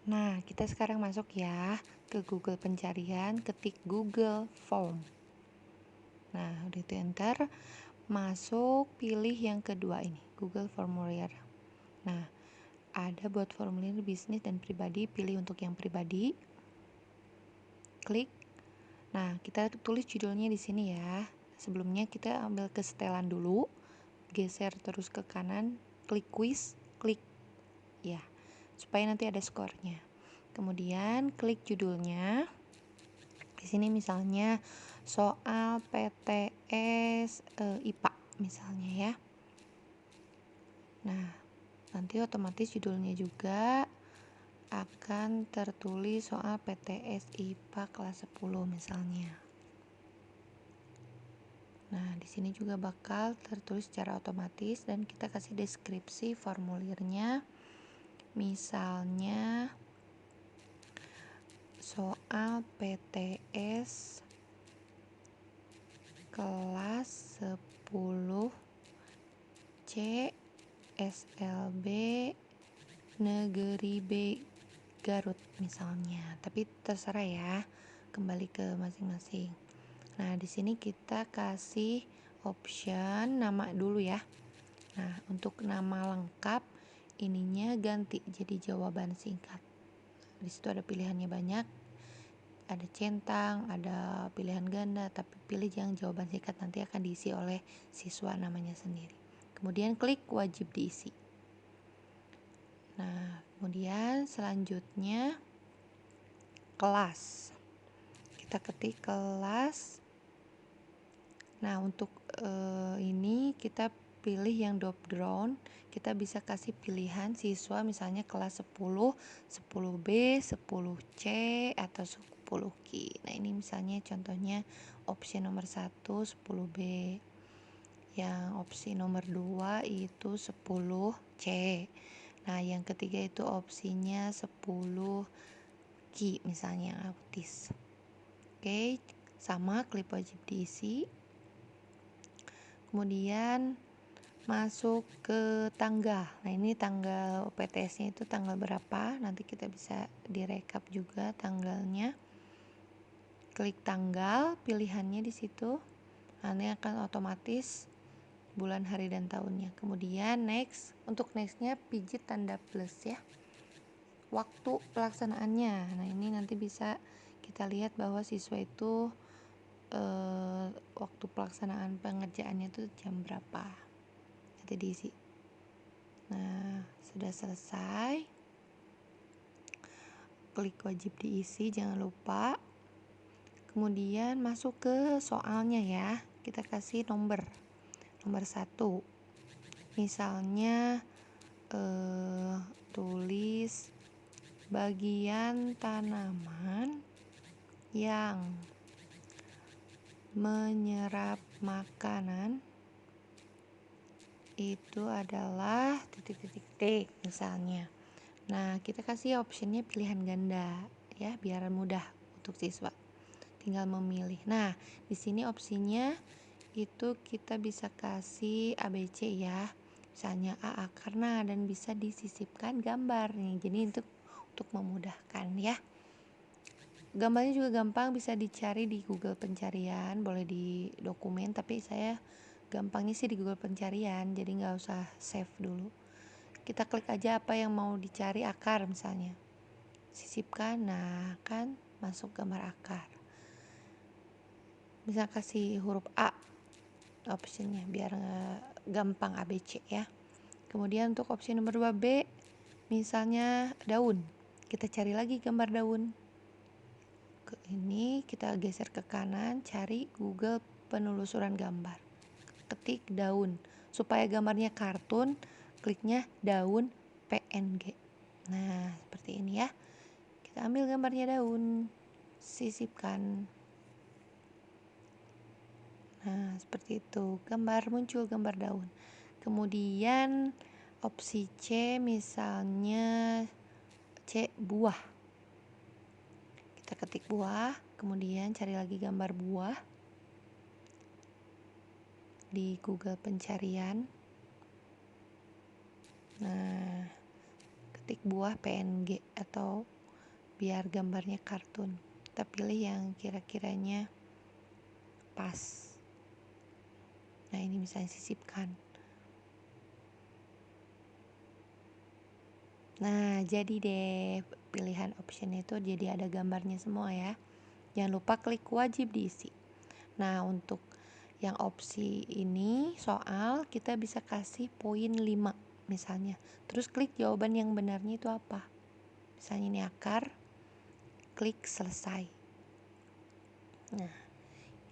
Nah, kita sekarang masuk ya ke Google pencarian, ketik Google Form. Nah, udah itu enter, masuk, pilih yang kedua ini, Google Formulir. Nah, ada buat formulir bisnis dan pribadi, pilih untuk yang pribadi. Klik. Nah, kita tulis judulnya di sini ya. Sebelumnya kita ambil kesetelan dulu, geser terus ke kanan, klik quiz, klik ya, supaya nanti ada skornya. Kemudian klik judulnya. Di sini misalnya soal PTS IPA misalnya ya. Nah, nanti otomatis judulnya juga akan tertulis soal PTS IPA kelas 10 misalnya. Nah, di sini juga bakal tertulis secara otomatis dan kita kasih deskripsi formulirnya. Misalnya soal PTS kelas 10 C SLB Negeri B Garut misalnya. Tapi terserah ya, kembali ke masing-masing. Nah, di sini kita kasih option nama dulu ya. Nah, untuk nama lengkap ininya ganti jadi jawaban singkat. Di situ ada pilihannya banyak. Ada centang, ada pilihan ganda, tapi pilih yang jawaban singkat, nanti akan diisi oleh siswa namanya sendiri. Kemudian klik wajib diisi. Nah, kemudian selanjutnya kelas. Kita ketik kelas. Nah, untuk ini kita pilih yang drop down. Kita bisa kasih pilihan siswa misalnya kelas 10, 10B, 10C atau 10Q. Nah, ini misalnya contohnya opsi nomor 1 10B. Yang opsi nomor 2 itu 10C. Nah, yang ketiga itu opsinya 10Q misalnya autis. Oke, sama klik wajib diisi. Kemudian masuk ke tanggal. Nah, ini tanggal PTS-nya itu tanggal berapa? Nanti kita bisa direkap juga tanggalnya. Klik tanggal, pilihannya di situ. Nanti akan otomatis bulan, hari, dan tahunnya. Kemudian next. Untuk next-nya pijit tanda plus ya. Waktu pelaksanaannya. Nah, ini nanti bisa kita lihat bahwa siswa itu waktu pelaksanaan pengerjaannya itu jam berapa, nanti diisi. Nah, sudah selesai, klik wajib diisi, jangan lupa. Kemudian masuk ke soalnya ya, kita kasih nomor 1. Misalnya tulis bagian tanaman yang menyerap makanan itu adalah titik misalnya. Nah, kita kasih optionnya pilihan ganda ya, biar mudah untuk siswa. Tinggal memilih. Nah, di sini opsinya itu kita bisa kasih ABC ya. Misalnya A akarna dan bisa disisipkan gambar nih. Jadi untuk memudahkan ya. Gambarnya juga gampang, bisa dicari di Google pencarian, boleh di dokumen, tapi saya gampangnya sih di Google pencarian, jadi nggak usah save dulu. Kita klik aja apa yang mau dicari, akar misalnya, sisipkan. Nah, kan masuk gambar akar. Bisa kasih huruf A optionnya biar gampang ABC ya. Kemudian untuk opsi nomor 2B misalnya daun, kita cari lagi gambar daun. Ini kita geser ke kanan, cari Google penelusuran gambar, ketik daun. Supaya gambarnya kartun, kliknya daun PNG. Nah, seperti ini ya. Kita ambil gambarnya daun, sisipkan. Nah, seperti itu, muncul gambar daun. Kemudian opsi C misalnya C buah. Kita ketik buah, kemudian cari lagi gambar buah di Google pencarian. Nah, ketik buah PNG atau biar gambarnya kartun. Kita pilih yang kira-kiranya pas. Nah, ini misalnya sisipkan. Nah, jadi deh pilihan option itu jadi ada gambarnya semua ya. Jangan lupa klik wajib diisi. Nah, untuk yang opsi ini soal kita bisa kasih poin 5 misalnya. Terus klik jawaban yang benarnya itu apa. Misalnya ini akar, klik selesai.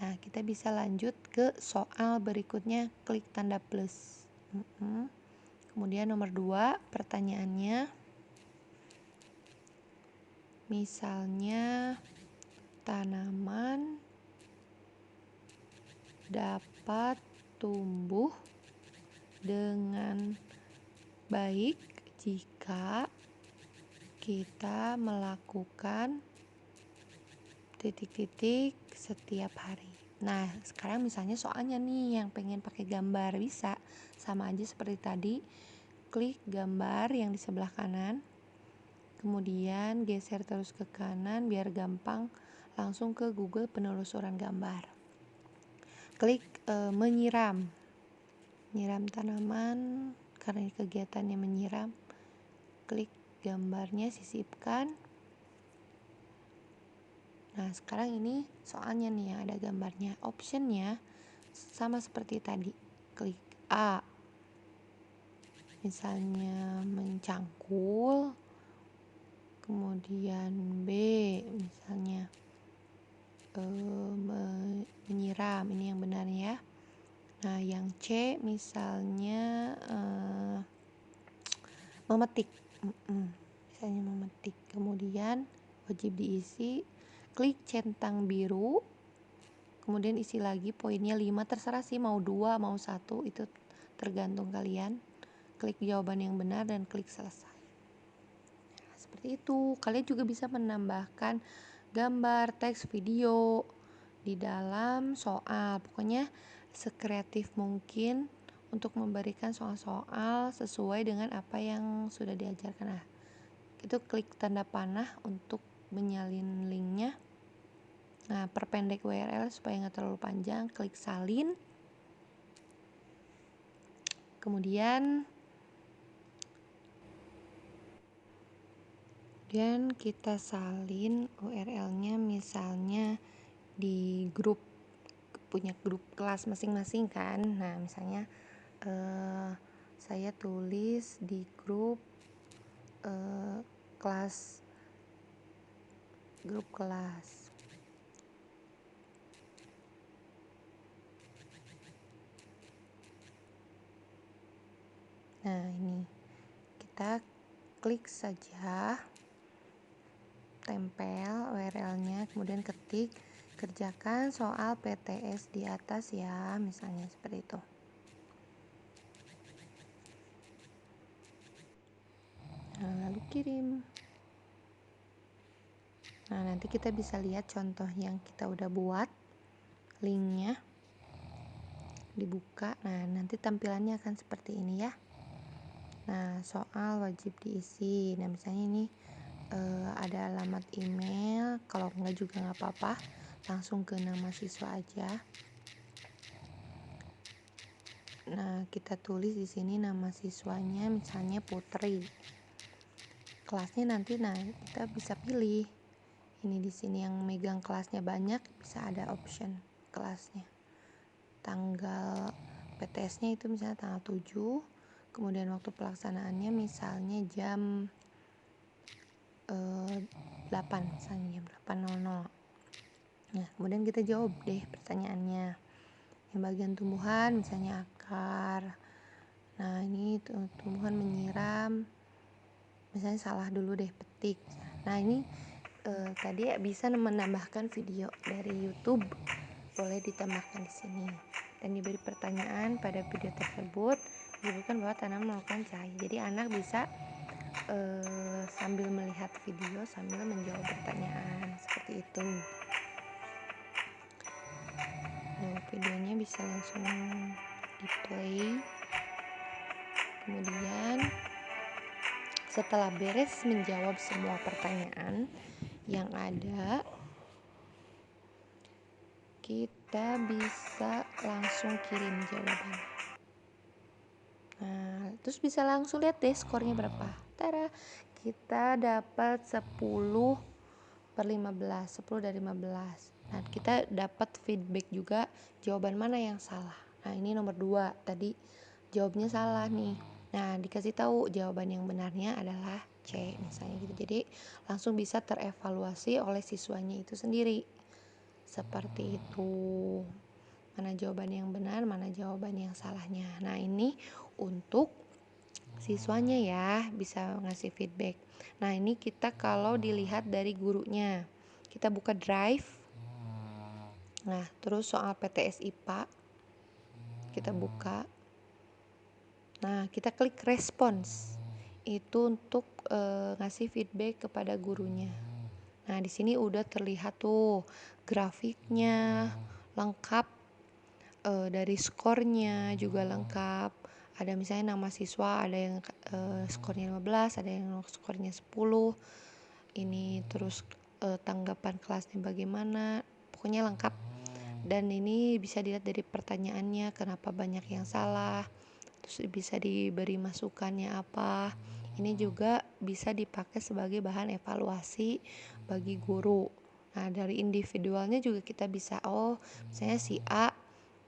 Nah, kita bisa lanjut ke soal berikutnya, klik tanda plus. Kemudian nomor 2, pertanyaannya misalnya tanaman dapat tumbuh dengan baik jika kita melakukan titik-titik setiap hari. Nah, sekarang misalnya soalnya nih yang pengen pakai gambar, bisa sama aja seperti tadi. Klik gambar yang di sebelah kanan, kemudian geser terus ke kanan biar gampang langsung ke Google penelusuran gambar. Klik menyiram tanaman karena kegiatannya menyiram. Klik gambarnya, sisipkan. Nah, sekarang ini soalnya nih ada gambarnya. Optionnya sama seperti tadi. Klik A, misalnya mencangkul. Kemudian B, misalnya menyiram. Ini yang benar ya. Nah, yang C misalnya memetik. Misalnya memetik. Kemudian wajib diisi. Klik centang biru, kemudian isi lagi poinnya 5, terserah sih mau 2 mau 1, itu tergantung kalian. Klik jawaban yang benar dan klik selesai. Nah, seperti itu. Kalian juga bisa menambahkan gambar, teks, video di dalam soal. Pokoknya sekreatif mungkin untuk memberikan soal-soal sesuai dengan apa yang sudah diajarkan. Nah, itu klik tanda panah untuk menyalin linknya. Nah, perpendek URL supaya nggak terlalu panjang, klik salin. Kemudian kita salin URL-nya misalnya di grup, punya grup kelas masing-masing kan. Nah, misalnya saya tulis di grup kelas. Nah, ini kita klik saja, tempel URL-nya, kemudian ketik kerjakan soal PTS di atas ya, misalnya seperti itu. Nah, lalu kirim. Nah, nanti kita bisa lihat contoh yang kita udah buat, linknya dibuka. Nah, nanti tampilannya akan seperti ini ya. Nah, soal wajib diisi. Nah, misalnya ini ada alamat email, kalau enggak juga nggak apa-apa, langsung ke nama siswa aja. Nah, kita tulis di sini nama siswanya misalnya Putri. Kelasnya nanti kita bisa pilih. Ini di sini yang megang kelasnya banyak, bisa ada option kelasnya. Tanggal PTS-nya itu misalnya tanggal 7, kemudian waktu pelaksanaannya misalnya jam 8, misalnya jam 8.00. Nah, kemudian kita jawab deh pertanyaannya. Yang bagian tumbuhan misalnya akar. Nah, ini tumbuhan menyiram, misalnya salah dulu deh, petik. Nah, ini tadi bisa menambahkan video dari YouTube, boleh ditambahkan di sini. Dan diberi pertanyaan pada video tersebut disebutkan bahwa tanaman melakukan cahaya. Jadi anak bisa sambil melihat video sambil menjawab pertanyaan seperti itu. Nah, videonya bisa langsung di play. Kemudian Setelah beres menjawab semua pertanyaan yang ada, kita bisa langsung kirim jawaban. Nah, terus bisa langsung lihat deh skornya berapa. Tada, kita dapat 10/15, 10 dari 15. Nah, kita dapat feedback juga jawaban mana yang salah. Nah, ini nomor 2, tadi jawabnya salah nih. Nah, dikasih tahu jawaban yang benarnya adalah C misalnya gitu. Jadi, langsung bisa terevaluasi oleh siswanya itu sendiri. Seperti itu. Mana jawaban yang benar, mana jawaban yang salahnya. Nah, ini untuk siswanya ya, bisa ngasih feedback. Nah, ini kita kalau dilihat dari gurunya. Kita buka Drive. Nah, terus soal PTS IPA kita buka. Nah, kita klik respons. Itu untuk ngasih feedback kepada gurunya. Nah, di sini udah terlihat tuh grafiknya lengkap, dari skornya juga lengkap. Ada misalnya nama siswa, ada yang skornya 15, ada yang skornya 10. Ini terus tanggapan kelasnya bagaimana, pokoknya lengkap. Dan ini bisa dilihat dari pertanyaannya, kenapa banyak yang salah, terus bisa diberi masukannya apa. Ini juga bisa dipakai sebagai bahan evaluasi bagi guru. Nah, dari individualnya juga kita bisa, misalnya si A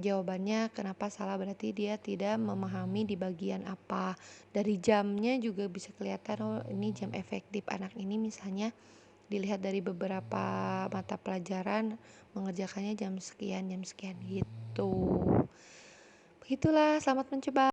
jawabannya kenapa salah, berarti dia tidak memahami di bagian apa. Dari jamnya juga bisa kelihatan, ini jam efektif anak ini misalnya dilihat dari beberapa mata pelajaran mengerjakannya jam sekian gitu. Begitulah, selamat mencoba.